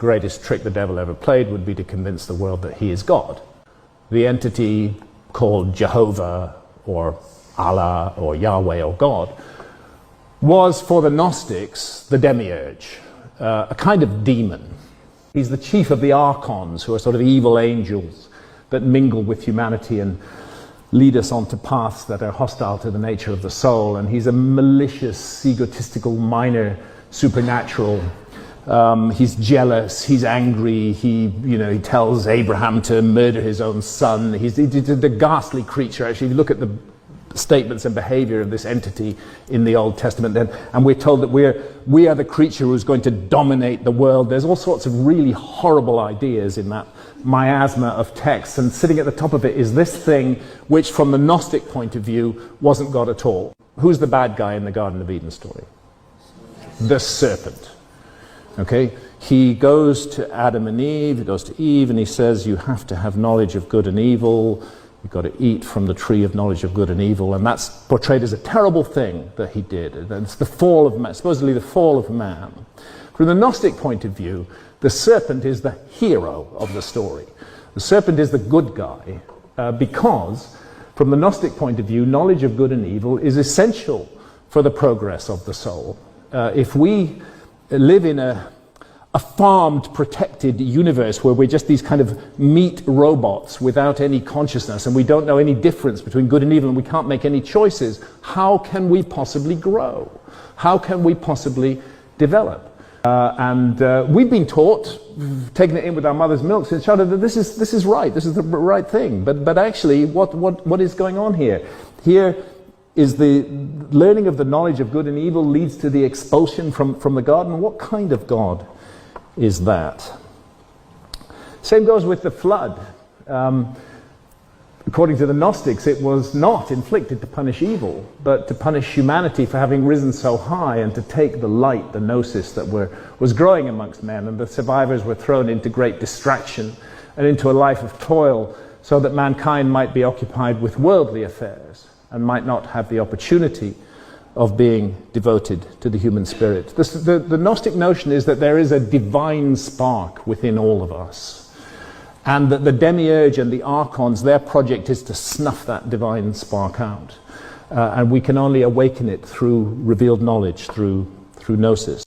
greatest trick the devil ever played would be to convince the world that he is God. The entity called Jehovah or Allah or Yahweh or God was for the Gnostics the demiurge, a kind of demon. He's the chief of the archons, who are sort of evil angels that mingle with humanity and lead us onto paths that are hostile to the nature of the soul. And he's a malicious, egotistical, minor supernatural. He's jealous, he's angry, he tells Abraham to murder his own son. He's a ghastly creature. Actually, if you look at the statements and behavior of this entity in the Old Testament, and we're told that we are the creature who's going to dominate the world. There's all sorts of really horrible ideas in that miasma of texts, and sitting at the top of it is this thing which, from the Gnostic point of view, wasn't God at all. Who's the bad guy in the Garden of Eden story? The serpent. Okay, he goes to Adam and Eve, he goes to Eve, and he says, you have to have knowledge of good and evil. You've got to eat from the tree of knowledge of good and evil. And that's portrayed as a terrible thing that he did. It's the fall of man, supposedly the fall of man. From the Gnostic point of view, the serpent is the hero of the story. The serpent is the good guy because, from the Gnostic point of view, knowledge of good and evil is essential for the progress of the soul. If we live in a farmed, protected universe where we're just these kind of meat robots without any consciousness, and we don't know any difference between good and evil, and we can't make any choices, how can we possibly grow? How can we possibly develop? We've been taught, taking it in with our mother's milk since childhood, that this is right, this is the right thing. But actually, what is going on here? Here is the learning of the knowledge of good and evil leads to the expulsion from the garden. What kind of God is that? Same goes with the flood. According to the Gnostics, it was not inflicted to punish evil, but to punish humanity for having risen so high and to take the light, the gnosis that was growing amongst men, and the survivors were thrown into great distraction and into a life of toil so that mankind might be occupied with worldly affairs and might not have the opportunity of being devoted to the human spirit. The Gnostic notion is that there is a divine spark within all of us, and that the demiurge and the archons, their project is to snuff that divine spark out. And we can only awaken it through revealed knowledge, through gnosis.